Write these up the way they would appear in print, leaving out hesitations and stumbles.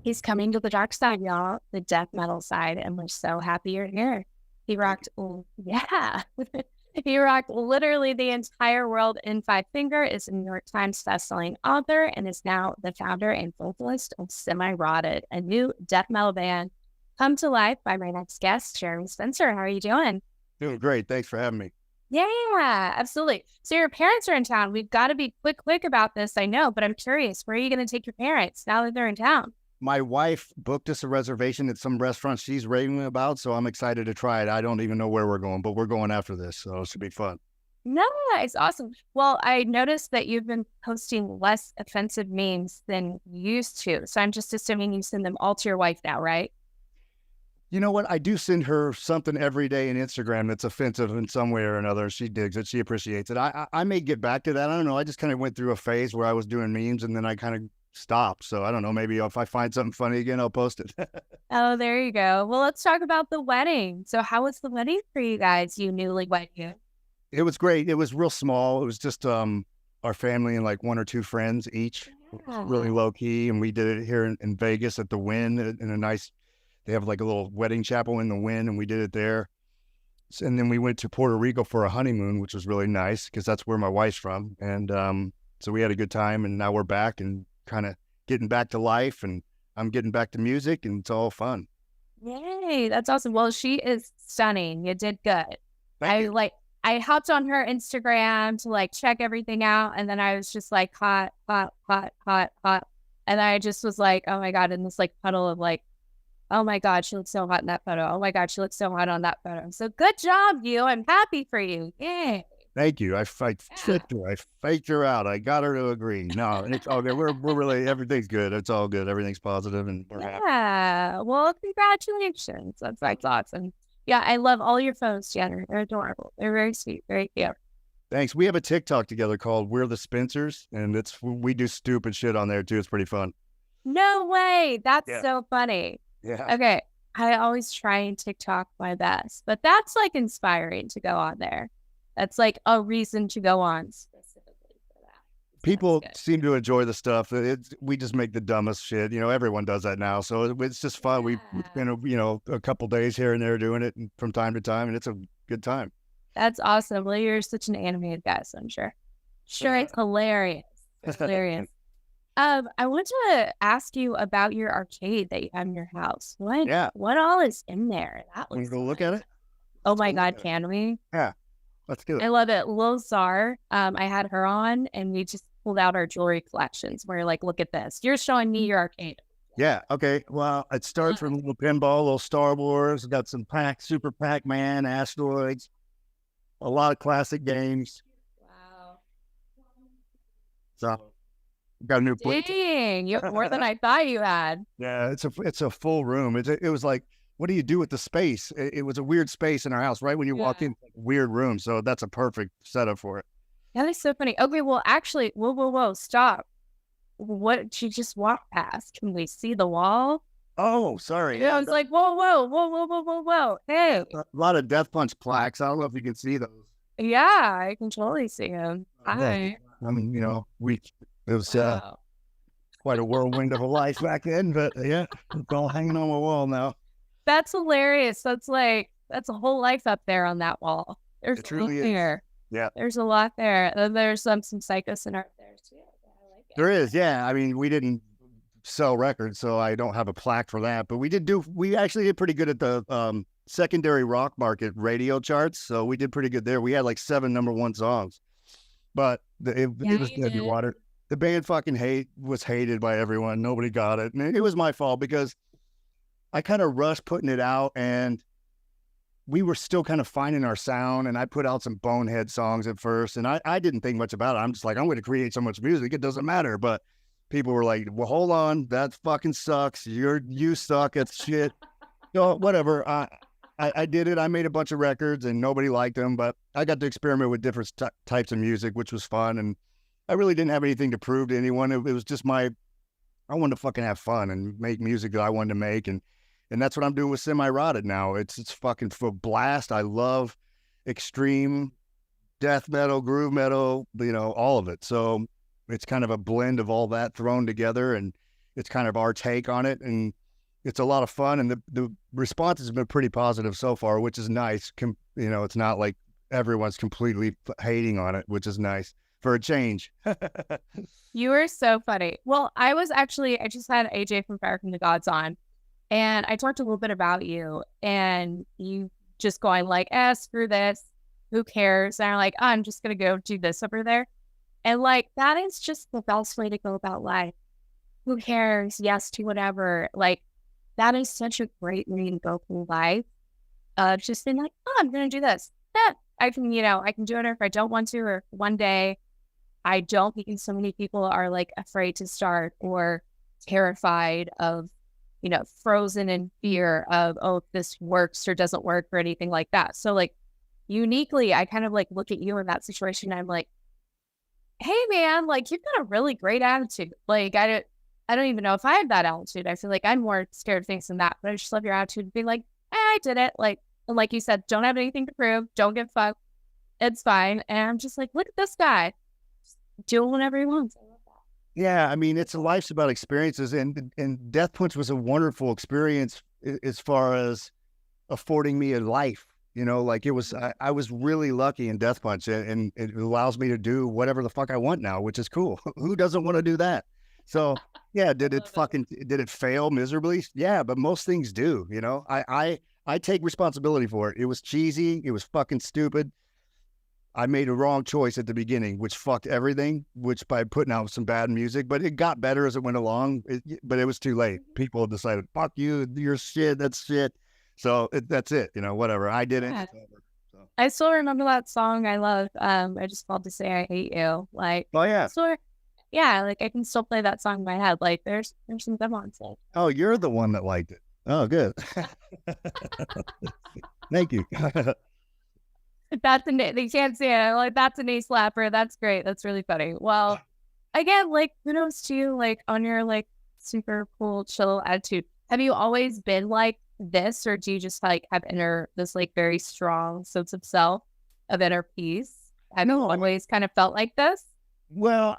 He's coming to the dark side, y'all, the death metal side, and we're so happy you're here. He Thank rocked, yeah. He rocked literally the entire world in Five Finger, is a New York Times bestselling author, and is now the founder and vocalist of Semi-Rotted, a new death metal band come to life by my next guest, Jeremy Spencer. How are you doing? Doing great. Thanks for having me. Yeah, absolutely. So your parents are in town. We've got to be quick about this, I know, but I'm curious, where are you going to take your parents now that they're in town? My wife booked us a reservation at some restaurant she's raving about, so I'm excited to try it. I don't even know where we're going, but we're going after this, so it should be fun. Nice, awesome. Well, I noticed that you've been posting less offensive memes than you used to. So I'm just assuming you send them all to your wife now, right? You know what? I do send her something every day in Instagram that's offensive in some way or another. She digs it. She appreciates it. I may get back to that. I don't know. I just kind of went through a phase where I was doing memes and then I kind of stopped. So I don't know. Maybe if I find something funny again, I'll post it. Oh, there you go. Well, let's talk about the wedding. So how was the wedding for you guys, you newlywed you? It was great. It was real small. It was just our family and like one or two friends each. It was really Yeah. low key, and we did it here in Vegas at the Wynn in a nice. They have like a little wedding chapel in the Wynn, and we did it there. And then we went to Puerto Rico for a honeymoon, which was really nice because that's where my wife's from. And so we had a good time, and now we're back and kind of getting back to life, and I'm getting back to music, and it's all fun. Yay, that's awesome. Well, she is stunning. You did good. Thank I you. like I hopped on her Instagram to like check everything out, and then I was just like hot, hot, hot, hot, hot. And I just was like, oh my God, in this like puddle of like, oh my God, she looks so hot in that photo. Oh my God, she looks so hot on that photo. So good job, you. I'm happy for you. Yay. Thank you. I Yeah. tricked her. I faked her out. I got her to agree. No, it's all good. We're really everything's good. It's all good. Everything's positive, and we're happy. Yeah. Well, congratulations. That's awesome. Yeah, I love all your photos, Jenner. They're adorable. They're very sweet, very cute. Thanks. We have a TikTok together called "We're the Spencers," and we do stupid shit on there too. It's pretty fun. No way. That's Yeah. so funny. Yeah. Okay. I always try and TikTok my best, but that's like inspiring to go on there. That's like a reason to go on specifically for that. So that's People good. seem to enjoy the stuff. We just make the dumbest shit. You know, everyone does that now, so it's just fun. We Yeah. spend a couple days here and there doing it from time to time, and it's a good time. That's awesome. Well, you're such an animated guy, so I'm sure. Sure, it's hilarious. It's hilarious. I want to ask you about your arcade that you have in your house. What Yeah. what all is in there? That Want to looks go look at fun. it? Oh Let's go my look God, at it. can we? Yeah. Let's do it. I love it. Lil Czar, I had her on and we just pulled out our jewelry collections. We're like, look at this. You're showing me your arcade. Yeah. Okay. Well, it starts Love with a it. little pinball, a little Star Wars. Got some Super Pac-Man, asteroids, a lot of classic games. Wow. So got a new play. Dang, you have more than I thought you had. Yeah, it's a full room. It was like, what do you do with the space? It was a weird space in our house, right when you walk Yeah. in, it's like a weird room. So that's a perfect setup for it. That is so funny. Okay, well, actually, whoa, stop. What she just walked past. Can we see the wall? Oh, sorry. Yeah, I Yeah, was like, whoa. Hey. a lot of Death Punch plaques. I don't know if you can see those. Yeah, I can totally see him. Yeah. Hi. I mean, it was Wow. quite a whirlwind of a life back then, but yeah, it's all hanging on my wall now. That's hilarious. That's a whole life up there on that wall. There's It a lot truly is. there. Yeah. There's a lot there. And there's some psycho art there too. Yeah, I like it. There is, yeah. I mean, we didn't sell records, so I don't have a plaque for that. But we actually did pretty good at the secondary rock market radio charts. So we did pretty good there. We had like 7 number 1 songs, but Yeah, it was you dead in the did. water. The band was hated by everyone. Nobody got it. And it was my fault because I kind of rushed putting it out, and we were still kind of finding our sound, and I put out some bonehead songs at first, and I didn't think much about it. I'm just like, I'm going to create so much music, it doesn't matter. But people were like, well, hold on, that fucking sucks. You suck at shit. No, whatever. I did it. I made a bunch of records, and nobody liked them, but I got to experiment with different types of music, which was fun. And I really didn't have anything to prove to anyone. It was just I wanted to fucking have fun and make music that I wanted to make. And that's what I'm doing with Semi-Rotted now. It's fucking for blast. I love extreme death metal, groove metal, all of it. So it's kind of a blend of all that thrown together, and it's kind of our take on it, and it's a lot of fun. And the response has been pretty positive so far, which is nice. It's not like everyone's completely hating on it, which is nice for a change. You were so funny. Well, I just had AJ from Fire from the Gods on, and I talked a little bit about you, and you just going like, screw this. Who cares? And I'm like, oh, I'm just going to go do this over there. And like, that is just the best way to go about life. Who cares? Yes to whatever. Like, that is such a great way to go through life. Just being like, oh, I'm going to do this. Yeah, I can do it if I don't want to, or if one day I don't, because so many people are like afraid to start or terrified of, frozen in fear of, oh, if this works or doesn't work or anything like that. So like uniquely, I kind of like look at you in that situation. I'm like, hey man, like you've got a really great attitude. Like I don't even know if I have that attitude. I feel like I'm more scared of things than that, but I just love your attitude to be like, I did it. Like, and like you said, don't have anything to prove. Don't give a fuck. It's fine. And I'm just like, look at this guy. Just doing whatever he wants. I love that. Yeah, I mean, life's about experiences, and Death Punch was a wonderful experience as far as affording me a life. Like it was, I was really lucky in Death Punch, and it allows me to do whatever the fuck I want now, which is cool. Who doesn't want to do that? So yeah, did it fail miserably? Yeah, but most things do. I take responsibility for it. It was cheesy. It was fucking stupid. I made a wrong choice at the beginning, which fucked everything, which by putting out some bad music, but it got better as it went along. But it was too late. People decided, fuck you, you're shit, that's shit. So that's it, whatever. I did it. Yeah. So. I still remember that song I love. I just called to say I hate you. Like, oh yeah. Yeah, like I can still play that song in my head. Like there's some good ones. Like, oh, you're the one that liked it. Oh, good. Thank you. They can't see it. Like that's a knee slapper. That's great. That's really funny. Well, again, like kudos to you, like on your like super cool, chill attitude. Have you always been like this, or do you just like have this like very strong sense of self, of inner peace? Have you always kind of felt like this? Well,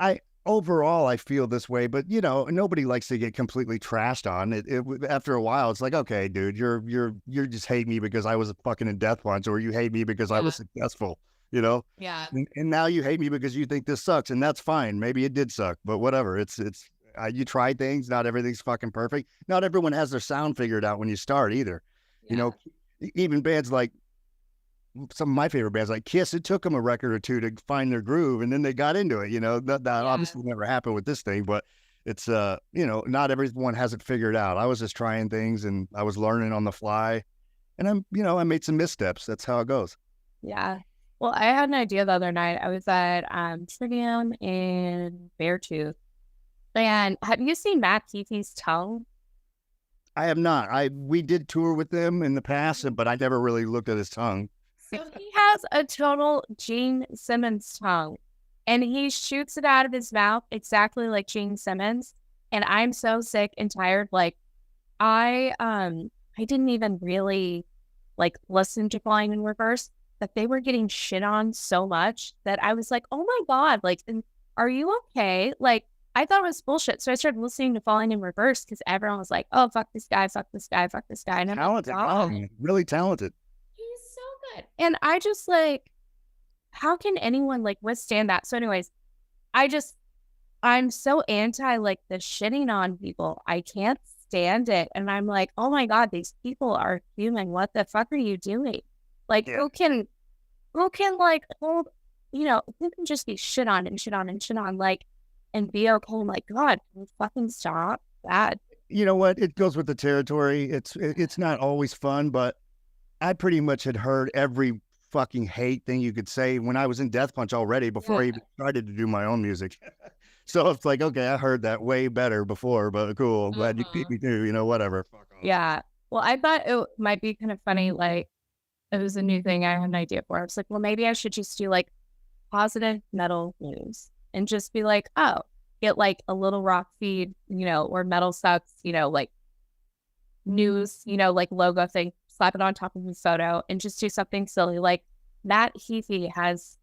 overall I feel this way, but nobody likes to get completely trashed on it. After a while, it's like, okay, dude, you're just hate me because I was fucking in Death Punch, or you hate me because I was successful, Yeah. And now you hate me because you think this sucks, and that's fine. Maybe it did suck, but whatever. It's you try things. Not everything's fucking perfect. Not everyone has their sound figured out when you start either. Yeah. Even bands like some of my favorite bands like Kiss, it took them a record or two to find their groove, and then they got into it. That obviously never happened with this thing, but it's not everyone has it figured out. I was just trying things, and I was learning on the fly, and I made some missteps. That's how it goes. Yeah. Well, I had an idea the other night. I was at Trivium in Beartooth. And have you seen Matt Heafy's Tongue? I have not. We did tour with them in the past, but I never really looked at his tongue. So he has a total Gene Simmons tongue, and he shoots it out of his mouth exactly like Gene Simmons. And I'm so sick and tired. Like I didn't even really like listen to Flying in Reverse, but they were getting shit on so much that I was like, oh my God, like, are you okay? Like, I thought it was bullshit. So I started listening to Falling in Reverse because everyone was like, oh, fuck this guy, fuck this guy, fuck this guy. And I'm talented. Like, really talented. He's so good. And I just like, how can anyone like withstand that? So anyways, I'm so anti like the shitting on people. I can't stand it. And I'm like, oh my God, these people are human. What the fuck are you doing? Like who can like hold, who can just be shit on and shit on and shit on, like, and be okay. I'm like, God, can you fucking stop that? You know what? It goes with the territory. It's not always fun, but I pretty much had heard every fucking hate thing you could say when I was in Death Punch already before I even started to do my own music. So it's like, okay, I heard that way better before, but cool. I'm glad you beat me too, whatever. Fuck off. Yeah. Well, I thought it might be kind of funny. Like it was a new thing I had an idea for. I was like, well, maybe I should just do like positive metal news. And just be like, oh, get like a little rock feed, or metal sucks, like news, like logo thing, slap it on top of the photo and just do something silly. Like Matt Heafy has,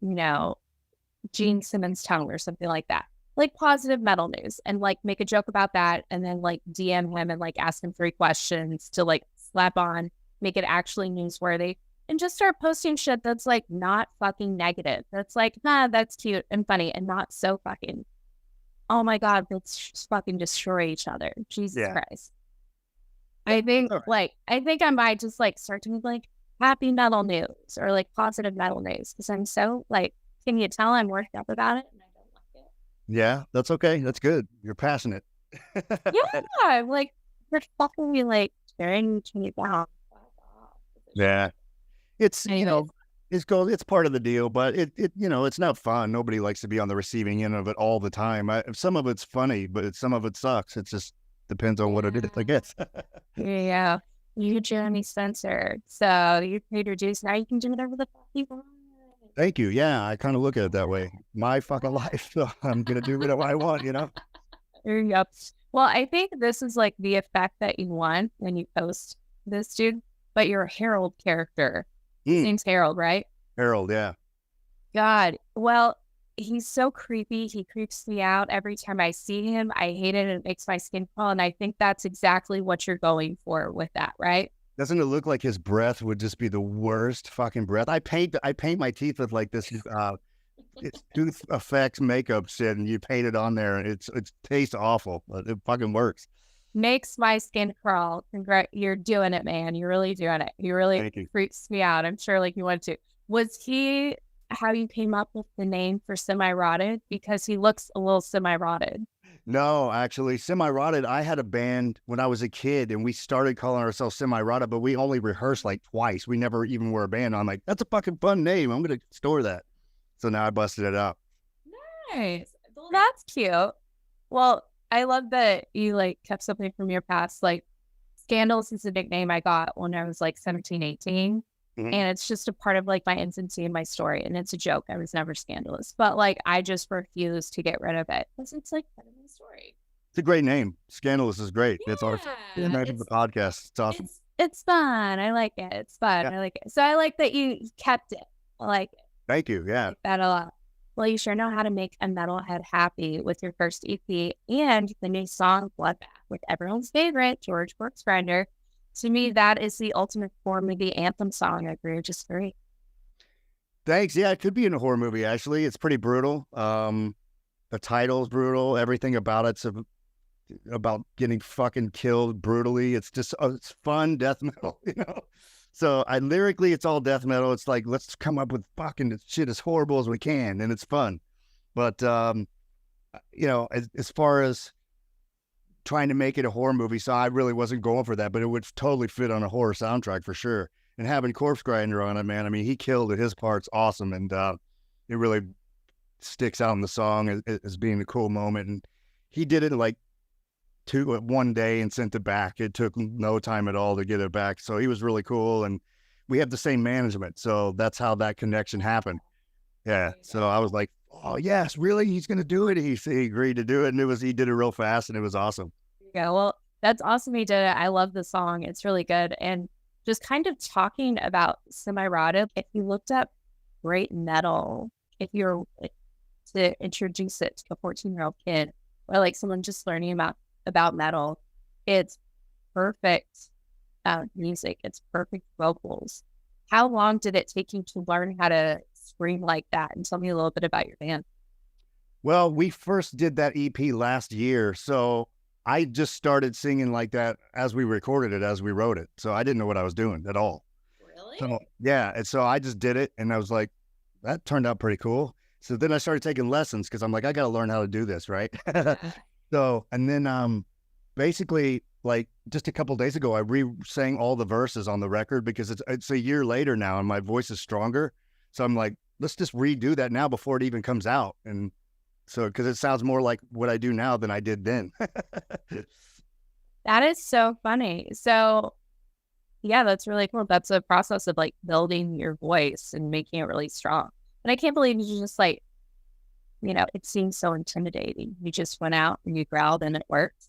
Gene Simmons tongue or something like that. like positive metal news and like make a joke about that and then like DM him and like ask him 3 questions to like slap on, make it actually newsworthy and just start posting shit that's like not fucking negative. That's like, nah, that's cute and funny and not so fucking, oh my God, let's just fucking destroy each other. Jesus Yeah. Christ. I think I think I might just like start doing like happy metal news or like positive metal news because I'm so like, can you tell I'm worked up about it and I don't like it? Yeah, that's okay. That's good. You're passionate. Yeah, like you're fucking me like tearing me down. Yeah. It's, Anyways, it's part of the deal, but it's not fun. Nobody likes to be on the receiving end of it all the time. Some of it's funny, but some of it sucks. It just depends on what it is, I guess. yeah, you Jeremy Spencer. So you paid your dues. Now you can do whatever the fuck you want. Thank you. Yeah, I kind of look at it that way. My fucking life. So I'm going to do whatever I want, There you go. Well, I think this is like the effect that you want when you post this dude, but you're a Harold character. His name's Harold, right? Harold, yeah. God. Well, he's so creepy. He creeps me out every time I see him. I hate it. It makes my skin crawl. And I think that's exactly what you're going for with that, right? Doesn't it look like his breath would just be the worst fucking breath? I paint my teeth with like this it's tooth effects makeup shit, and you paint it on there, and it tastes awful, but it fucking works. Makes my skin crawl. You're doing it, man. You're really doing it. You really freaks me out. I'm sure like you want to. Was he how you came up with the name for semi-rotted? Because he looks a little semi-rotted. No, actually, Semi-Rotted, I had a band when I was a kid, and we started calling ourselves Semi-Rotted, but we only rehearsed like twice. We never even were a band. I'm like, that's a fucking fun name. I'm going to store that. So now I busted it out. Nice. Well, that's cute. Well, I love that you like kept something from your past. Like Scandalous is a nickname I got when I was like 17, 18. Mhm. And it's just a part of like my infancy and my story. And it's a joke. I was never scandalous, but like I just refuse to get rid of it because it's like part of my story. It's a great name. Scandalous is great. It's our imagine the podcast. It's awesome. It's fun. I like it. It's fun. Yeah. I like it. So I like that you kept it. I like it. Thank you. Yeah. I like that a lot. Well, you sure know how to make a metalhead happy with your first EP and the new song Bloodbath with everyone's favorite George Brooks Grinder. To me, that is the ultimate horror movie anthem song. I agree, just great. Thanks. Yeah, it could be in a horror movie, actually. It's pretty brutal. The title's brutal. Everything about it's about getting fucking killed brutally. It's just, it's fun death metal, So lyrically, it's all death metal. It's like, let's come up with fucking shit as horrible as we can, and it's fun. But, as far as trying to make it a horror movie, so I really wasn't going for that, but it would totally fit on a horror soundtrack for sure. And having Corpse Grinder on it, man, I mean, he killed it. His part's awesome, and it really sticks out in the song as being a cool moment. And he did it in like one day and sent it back. It took no time at all to get it back. So he was really cool, and we have the same management, so that's how that connection happened. Yeah. So I was like, oh yes, really? He's gonna do it. He agreed to do it, and he did it real fast, and it was awesome. Yeah, well, that's awesome he did it. I love the song. It's really good. And just kind of talking about Semi-Rotted, if you looked up great metal, if you're to introduce it to a 14-year-old kid or like someone just learning about metal, it's perfect music. It's perfect vocals. How long did it take you to learn how to scream like that? And tell me a little bit about your band. Well, we first did that EP last year, so I just started singing like that as we recorded it, as we wrote it. So I didn't know what I was doing at all. Really? So yeah, and so I just did it, and I was like, that turned out pretty cool. So then I started taking lessons because I'm like, I got to learn how to do this, right? So, and then basically, like just a couple of days ago, I re-sang all the verses on the record because it's a year later now, and my voice is stronger. So I'm like, let's just redo that now before it even comes out, and so because it sounds more like what I do now than I did then. That is so funny. So yeah, that's really cool. That's a process of like building your voice and making it really strong. And I can't believe you just like, it seems so intimidating. You just went out and you growled and it worked.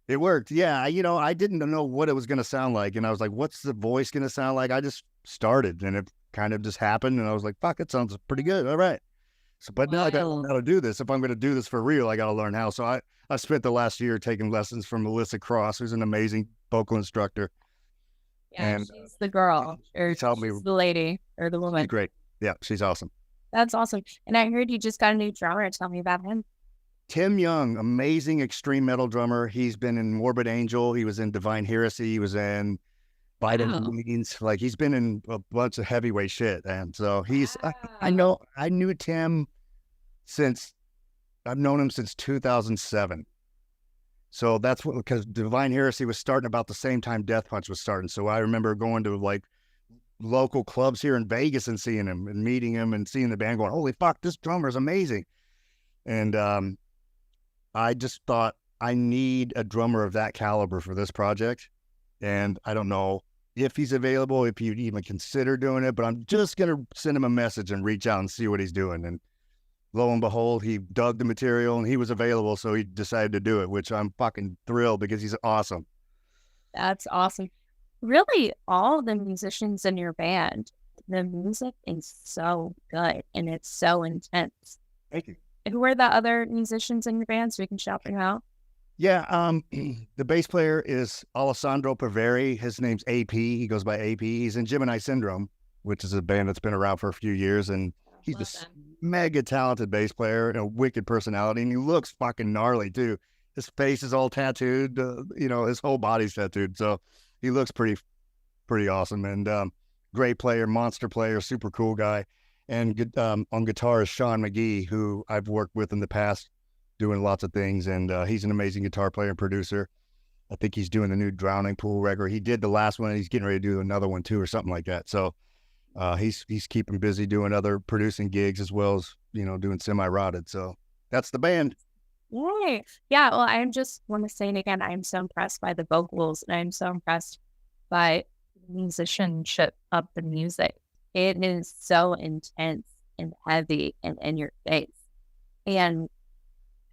It worked. Yeah. I didn't know what it was going to sound like. And I was like, what's the voice going to sound like? I just started, and it kind of just happened. And I was like, fuck, it sounds pretty good. All right. So, but now I got to learn how to do this. If I'm going to do this for real, I got to learn how. So I spent the last year taking lessons from Melissa Cross, who's an amazing vocal instructor. Yeah, and she's the girl, or she's the lady, or the woman. She's great. Yeah, she's awesome. That's awesome. And I heard you just got a new drummer. Tell me about him. Tim Young, amazing extreme metal drummer. He's been in Morbid Angel. He was in Divine Heresy. He was in Vitamins. Like, he's been in a bunch of heavyweight shit. And so he's, I knew Tim I've known him since 2007. So that's what, because Divine Heresy was starting about the same time Death Punch was starting. So I remember going to like local clubs here in Vegas and seeing him and meeting him and seeing the band going, holy fuck, this drummer is amazing. And I just thought, I need a drummer of that caliber for this project. And I don't know if he's available, if you'd even consider doing it, but I'm just going to send him a message and reach out and see what he's doing. And lo and behold, he dug the material and he was available. So he decided to do it, which I'm fucking thrilled because he's awesome. That's awesome. Really, all the musicians in your band, the music is so good and it's so intense. Thank you. Who are the other musicians in your band so we can shout them out? Yeah, the bass player is Alessandro Paveri. His name's AP. He goes by AP. He's in Gemini Syndrome, which is a band that's been around for a few years, and he's a mega talented bass player and a wicked personality, and he looks fucking gnarly too. His face is all tattooed, his whole body's tattooed, so he looks pretty awesome. And great player, monster player, super cool guy. And on guitar is Sean McGee, who I've worked with in the past, doing lots of things, and he's an amazing guitar player and producer. I think he's doing the new Drowning Pool record. He did the last one, and he's getting ready to do another one too, or something like that. So he's keeping busy doing other producing gigs as well as doing Semi-Rotted. So that's the band. Yay! Yeah. Well, I just want to say it again. I'm so impressed by the vocals, and I'm so impressed by the musicianship of the music. It is so intense and heavy and in your face, and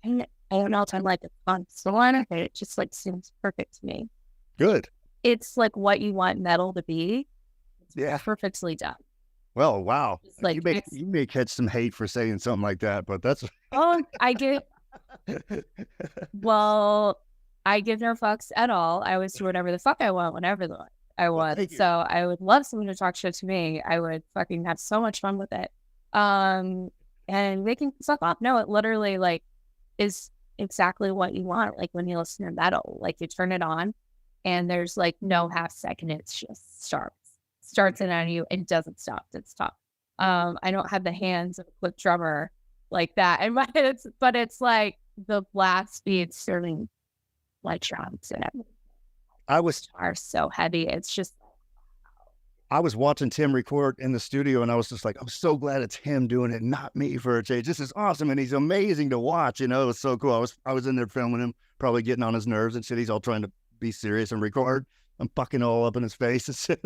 I don't know if I'm like a connoisseur, but it just like seems perfect to me. Good. It's like what you want metal to be. It's perfectly done. Well, wow. Like, you may catch some hate for saying something like that, but that's. Oh, I get. Well, I give no fucks at all. I always do whatever the fuck I want, whenever I want. Well, so I would love someone to talk shit to me. I would fucking have so much fun with it. And they can suck off. No, it literally like is exactly what you want. Like when you listen to metal, like you turn it on and there's like no half second. It's just starts in on you. It doesn't stop. It's tough. I don't have the hands of a quick drummer like that. And but it's like the blast beats serving like drums and everything. Are so heavy. It's just. I was watching Tim record in the studio, and I was just like, I'm so glad it's him doing it, not me for a change. This is awesome, and he's amazing to watch. It was so cool. I was in there filming him, probably getting on his nerves and shit. He's all trying to be serious and record. I'm fucking all up in his face and shit.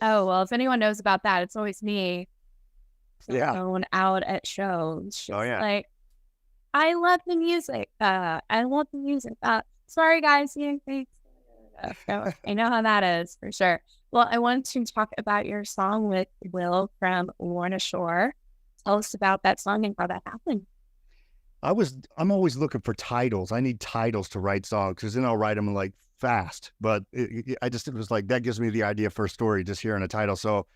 Oh, well, if anyone knows about that, it's always me. Going out at shows. Oh yeah. Like, I love the music. Sorry guys. Thanks. I know how that is for sure. Well, I want to talk about your song with Will from Lorna Shore. Tell us about that song and how that happened. I'm always looking for titles. I need titles to write songs because then I'll write them like fast. But it was like, that gives me the idea for a story, just hearing a title. So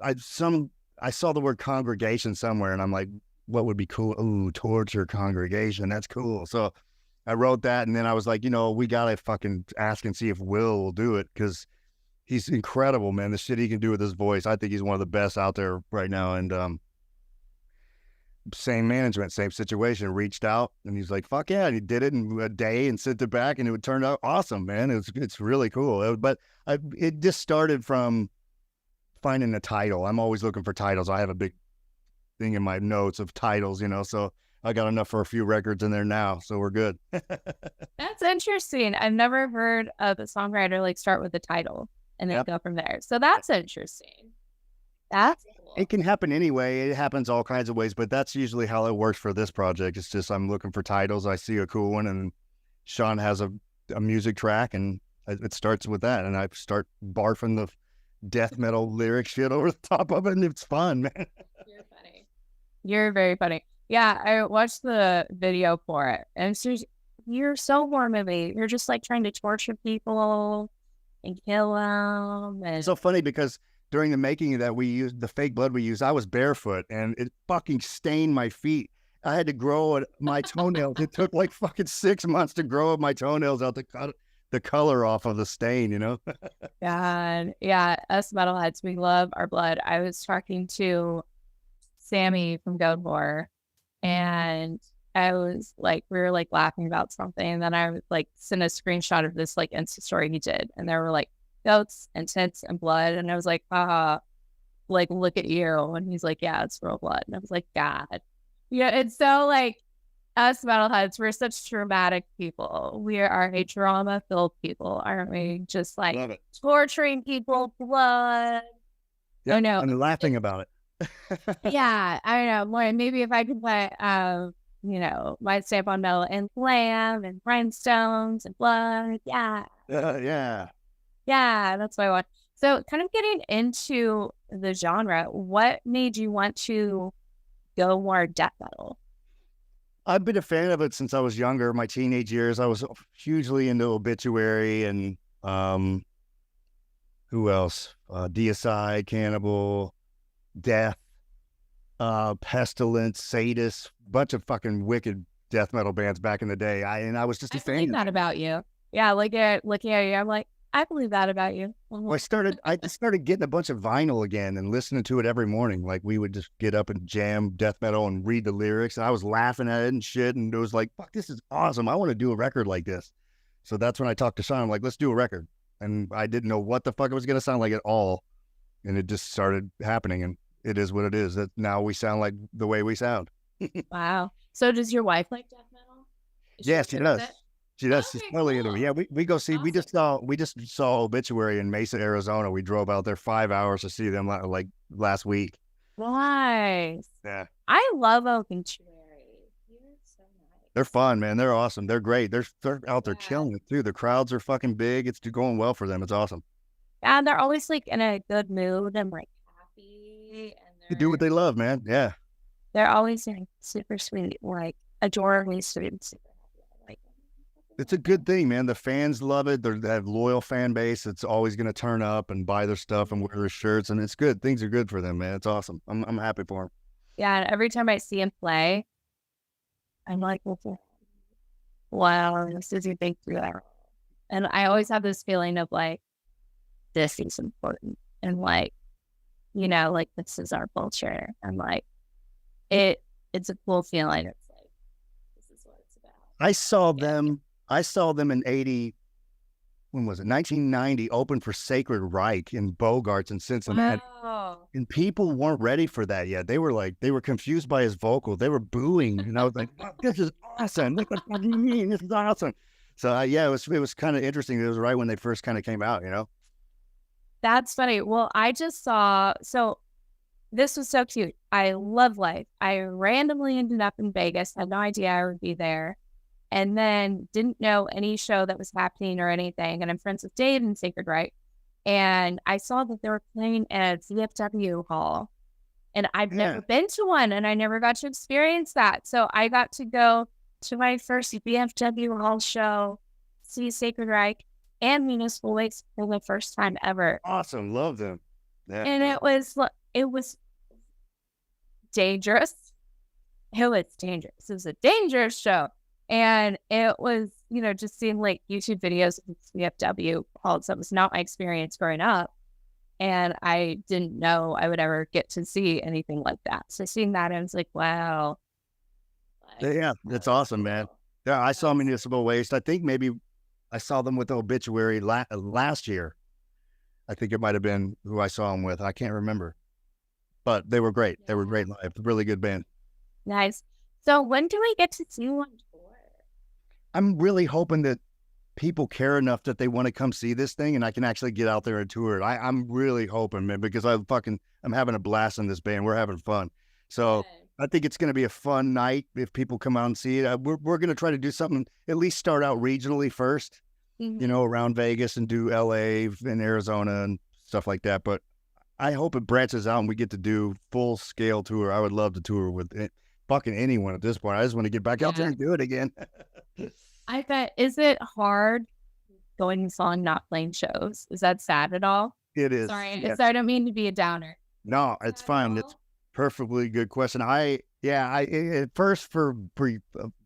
I saw the word congregation somewhere and I'm like, what would be cool? Ooh, torture congregation. That's cool. So I wrote that, and then I was like, we got to fucking ask and see if Will will do it, because he's incredible, man. The shit he can do with his voice. I think he's one of the best out there right now. And same management, same situation, reached out, and he's like, fuck yeah. And he did it in a day and sent it back, and it turned out awesome, man. It's really cool. But it just started from finding a title. I'm always looking for titles. I have a big thing in my notes of titles, so I got enough for a few records in there now, so we're good. That's interesting. I've never heard of a songwriter like start with the title and then go from there. So that's interesting. That's cool. It can happen anyway. It happens all kinds of ways, but that's usually how it works for this project. It's just I'm looking for titles. I see a cool one, and Sean has a music track, and it starts with that, and I start barfing the death metal lyric shit over the top of it, and it's fun, man. You're funny. You're very funny. Yeah, I watched the video for it, and it's just, you're so warm of me. You're just like trying to torture people and kill them, It's and so funny because during the making of that, we used the fake blood we used. I was barefoot and it fucking stained my feet. I had to grow my toenails. It took like fucking 6 months to grow up my toenails out to cut the color off of the stain, you know? God, yeah, us metalheads, we love our blood. I was talking to Sammy from Goat War, and I was like, we were like laughing about something, and then I was like sent a screenshot of this like Insta story he did, and there were like goats and tits and blood, and I was like, like look at you, and he's like, yeah, it's real blood, and I was like, God, yeah, it's so like us metalheads, we're such dramatic people. We are a drama-filled people, aren't we? Just like Love it. torturing people, blood. Yeah, I know. and laughing about it. Yeah, I don't know. More maybe if I could put, you know, my stamp on metal and glam and rhinestones and blood. Yeah, Yeah. yeah, that's what I want. So, kind of getting into the genre, what made you want to go more death metal? I've been a fan of it since I was younger. My teenage years, I was hugely into Obituary and who else? Deicide, Cannibal, Death, Pestilence, Sadist, bunch of fucking wicked death metal bands back in the day. I was just a I fan. believe that about you. Yeah, looking at you, I'm like, I believe that about you. Well, I started getting a bunch of vinyl again and listening to it every morning. Like we would just get up and jam death metal and read the lyrics. And I was laughing at it and shit. And it was like, fuck, this is awesome. I want to do a record like this. So that's when I talked to Sean. I'm like, let's do a record. And I didn't know what the fuck it was going to sound like at all. And it just started happening. And it is what it is. That now we sound like the way we sound. Wow. So does your wife like death metal? Yes, she does. She does. She's Okay, totally into it. cool. Yeah, we go see. Awesome. We just saw Obituary in Mesa, Arizona. We drove out there 5 hours to see them like last week. Nice. Yeah, I love Obituary. You're so nice. they're fun, man. They're awesome. They're great. They're out there Yeah. killing it too. The crowds are fucking big. It's going well for them. It's awesome. Yeah, and they're always like in a good mood and like happy, and They do what they love, man. Yeah, they're always like super sweet, like adorably sweet and super happy. I like it's a good thing, man. The fans love it. They have loyal fan base. It's always going to turn up and buy their stuff and wear their shirts, and it's good. Things are good for them, man. It's awesome. I'm happy for them. Yeah, and every time I see him play, I'm like, wow, this is a big deal. And I always have this feeling of like, this is important. And like, you know, like this is our culture. And like, it's a cool feeling. It's like, this is what it's about. I saw them in 80. When was it? 1990. Open for Sacred Reich in Bogarts in Cincinnati. Wow. And people weren't ready for that yet. They were confused by his vocal. They were booing, and I was like, oh, "This is awesome! What the fuck do you mean? This is awesome!" So yeah, it was kind of interesting. It was right when they first kind of came out, you know. That's funny. Well, I just saw, so this was so cute. I love life. I randomly ended up in Vegas, had no idea I would be there, and then didn't know any show that was happening or anything. And I'm friends with Dave and Sacred Right. And I saw that they were playing at VFW Hall. And I've never been to one, and I never got to experience that. So I got to go to my first VFW Hall show, see Sacred Reich and Municipal Waste for the first time ever. Awesome, love them. Yeah. And it was dangerous. It was dangerous. It was a dangerous show. And it was, you know, just seeing like YouTube videos of VFW Halls. That was not my experience growing up. And I didn't know I would ever get to see anything like that. So seeing that, I was like, wow. Like, Yeah, that's awesome, man. Yeah, I saw Municipal Waste. I think maybe I saw them with the Obituary last year. I think it might have been who I saw them with. I can't remember. But they were great. They were great live. Really good band. Nice. So when do we get to see you on tour? I'm really hoping that people care enough that they want to come see this thing and I can actually get out there and tour it. I'm really hoping, man, because I'm having a blast in this band. We're having fun. So I think it's going to be a fun night if people come out and see it. We're going to try to do something, at least start out regionally first, you know, around Vegas and do LA and Arizona and stuff like that. But I hope it branches out and we get to do full scale tour. I would love to tour with it. fucking anyone at this point. I just want to get back out there Yeah. and do it again. I bet. Is it hard going song not playing shows? Is that sad at all? It is. Sorry, Yes. I don't mean to be a downer. No, it's Sad at fine. It's all? perfectly good question. At first for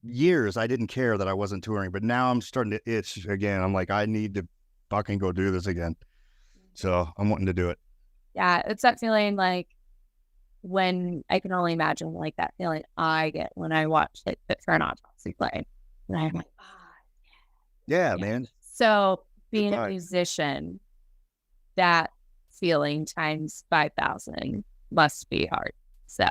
years, I didn't care that I wasn't touring, but now I'm starting to itch again. I'm like, I need to fucking go do this again. So I'm wanting to do it. Yeah, it's that feeling like when I can only imagine like that feeling I get when I watch like Fit for an Autopsy play. And I'm like, Yeah, yeah. man. So being a Goodbye. musician, that feeling times 5,000 must be hard. So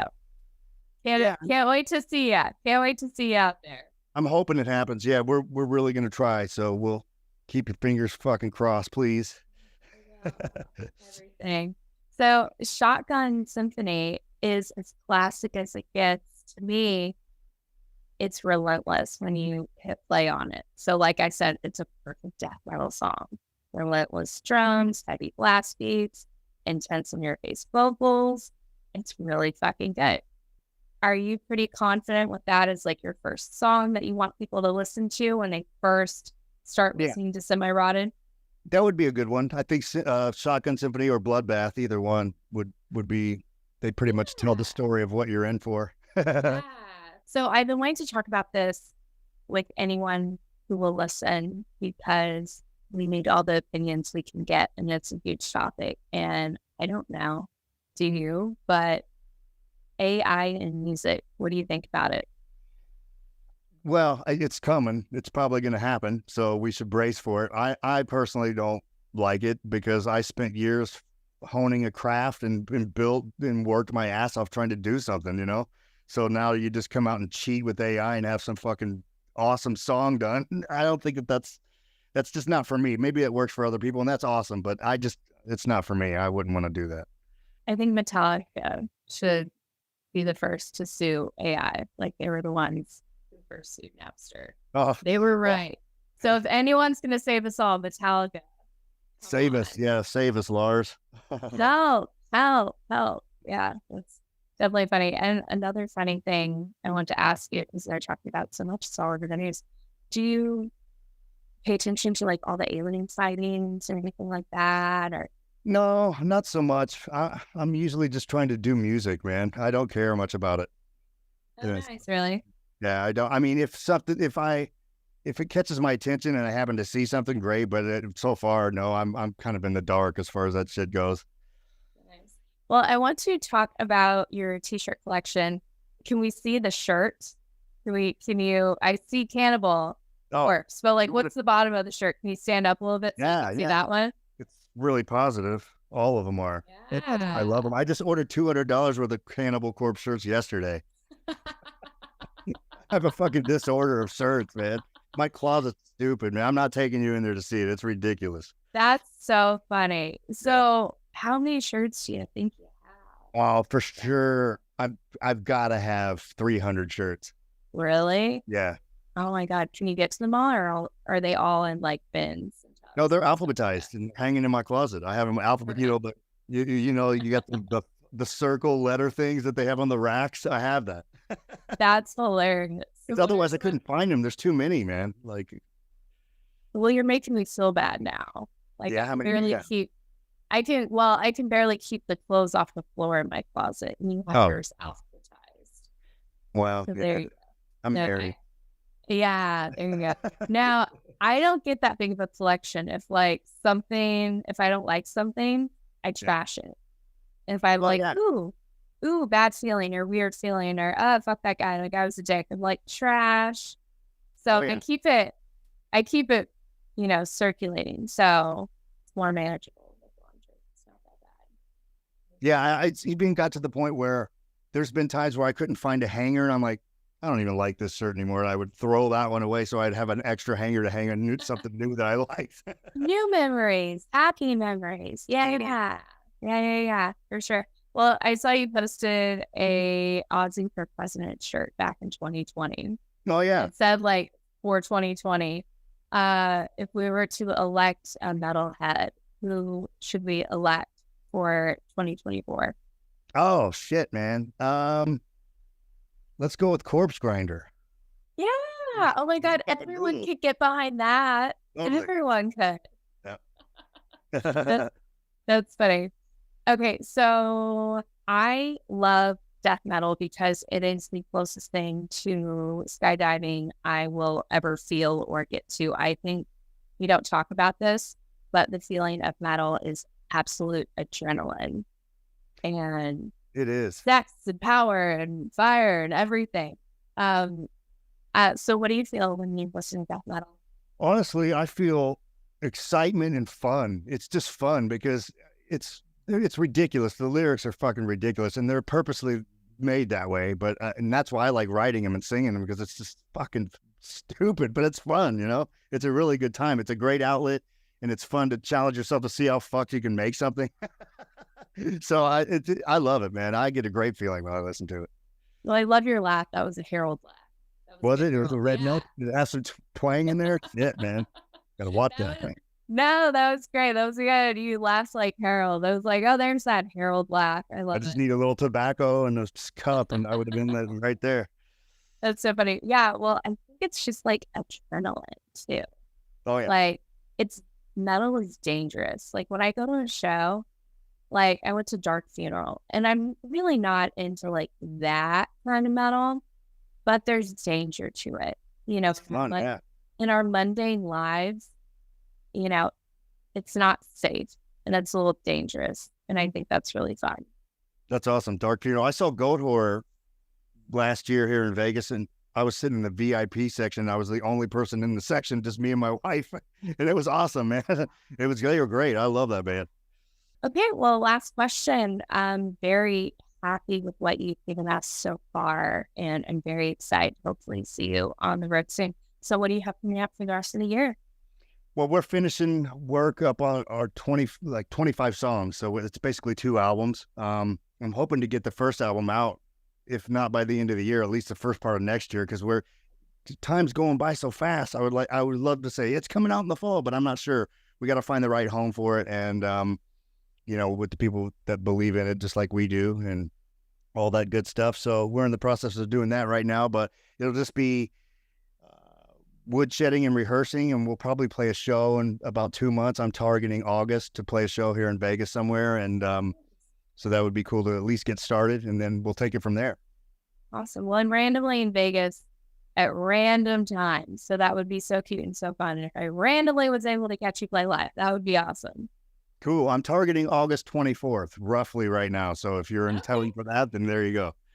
can't wait to see ya. Can't wait to see you out there. I'm hoping it happens. Yeah, we're really gonna try. So we'll keep your fingers fucking crossed, please. Everything. So Shotgun Symphony is as classic as it gets. To me, it's relentless when you hit play on it. So like I said, it's a perfect death metal song. Relentless drums, heavy blast beats, intense in your face vocals. It's really fucking good. Are you pretty confident with that as like your first song that you want people to listen to when they first start Yeah. listening to Semi-Rotted? That would be a good one. I think Shotgun Symphony or Bloodbath, either one would be. They pretty much tell the story of what you're in for. Yeah. So I've been wanting to talk about this with anyone who will listen because we need all the opinions we can get, and it's a huge topic. And I don't know, do you? But AI in music, what do you think about it? Well, it's coming. It's probably going to happen. So we should brace for it. I personally don't like it because I spent years honing a craft and built and worked my ass off trying to do something, you know? So now you just come out and cheat with AI and have some fucking awesome song done. I don't think that's just not for me. Maybe it works for other people and that's awesome, but it's not for me. I wouldn't want to do that. I think Metallica should be the first to sue AI. Like they were the ones who first sued Napster. Oh, They were right. So if anyone's going to save us all, Metallica. save us. Yeah, save us, Lars. Help. Yeah, that's definitely funny. And another funny thing I want to ask you, because they're talking about so much solid news. Do you pay attention to like all the alien sightings or anything like that? Or No, not so much. I'm usually just trying to do music, man. I don't care much about it. Yes. nice, really? Yeah, I don't. I mean, if it catches my attention and I happen to see something, great. But so far, no, I'm kind of in the dark as far as that shit goes. Nice. Well, I want to talk about your t-shirt collection. Can we see the shirt? I see Cannibal Corpse, but like, what's the bottom of the shirt? Can you stand up a little bit so Yeah, you can see yeah. that one? It's really positive. All of them are. Yeah. I love them. I just ordered $200 worth of Cannibal Corpse shirts yesterday. I have a fucking disorder of shirts, man. My closet's stupid, man. I'm not taking you in there to see it. It's ridiculous. That's so funny. So how many shirts do you think you have? Oh, for sure. I've got to have 300 shirts. Really? Yeah. Oh my God. Can you get to them all, or are they all in like bins? And No, they're alphabetized and hanging in my closet. I have them alphabet, but you know, you got the circle letter things that they have on the racks. I have that. That's hilarious. Because otherwise I couldn't find them. There's too many, man. Like, Well, you're making me feel bad now. Like yeah, I how can many? barely Yeah. keep. I can barely keep the clothes off the floor in my closet, and you have yours alphabetized. Wow. So Yeah. there you go. I'm Okay. married. Yeah, there you go. Now, I don't get that big of a collection. If I don't like something, I trash it. If I'm Well, like, yeah. ooh, bad feeling or weird feeling or fuck that guy, the guy was a dick. I'm like trash. So Oh, yeah. I keep it, circulating. So it's more manageable. It's not that bad. Yeah, it's even got to the point where there's been times where I couldn't find a hanger, and I'm like, I don't even like this shirt anymore. I would throw that one away so I'd have an extra hanger to hang something new that I liked. New memories, happy memories. Yeah, for sure. Well, I saw you posted a Ozzy for President shirt back in 2020. Oh yeah, It said like for 2020, if we were to elect a metalhead, who should we elect for 2024? oh shit, man. Let's go with Corpse Grinder. Yeah. Oh my God. Everyone could get behind that. Totally. Everyone could. Yeah. That, that's funny. Okay. So I love death metal because it is the closest thing to skydiving I will ever feel or get to. I think we don't talk about this, but the feeling of metal is absolute adrenaline and It is. sex and power and fire and everything. Um, so what do you feel when you listen to death metal? Honestly, I feel excitement and fun. It's just fun because it's ridiculous. The lyrics are fucking ridiculous, and they're purposely made that way. But and that's why I like writing them and singing them, because it's just fucking stupid, but it's fun. You know, it's a really good time. It's a great outlet, and it's fun to challenge yourself to see how fucked you can make something. So I love it, man. I get a great feeling when I listen to it. Well, I love your laugh. That was a Harold laugh. That Was a it? It was a Harold- red yeah. note. The acid twang in there. Yeah, man. Gotta watch That that was- thing. No, that was great. That was good. You laughed like Harold. I was like, oh, there's that Harold laugh. I I love just it. need a little tobacco and a cup, and I would have been right there. That's so funny. Yeah, well, I think it's just like adrenaline too. Oh yeah. Like it's metal is dangerous. Like when I go to a show, like I went to Dark Funeral and I'm really not into like that kind of metal, but there's danger to it. You know, It's fun. like Yeah. in our mundane lives, you know, it's not safe and it's a little dangerous. And I think that's really fun. That's awesome. Dark Funeral. I saw Goat Horror last year here in Vegas, and I was sitting in the VIP section. I was the only person in the section, just me and my wife, and it was awesome, man. They were great. I love that band. Okay, well, last question. I'm very happy with what you've given us so far, and I'm very excited to hopefully see you on the road soon. So what do you have coming up for the rest of the year? Well, we're finishing work up on our 25 songs, so it's basically 2 albums. I'm hoping to get the first album out, if not by the end of the year, at least the first part of next year, because time's going by so fast. I would love to say it's coming out in the fall, but I'm not sure. We got to find the right home for it, and you know, with the people that believe in it, just like we do, and all that good stuff. So we're in the process of doing that right now, but it'll just be woodshedding and rehearsing, and we'll probably play a show in about 2 months. I'm targeting August to play a show here in Vegas somewhere, and so that would be cool to at least get started, and then we'll take it from there. Awesome. Well, I'm randomly in Vegas at random times, so that would be so cute and so fun. And if I randomly was able to catch you play live, that would be awesome. Cool. I'm targeting August 24th, roughly right now. So if you're in town for that, then there you go.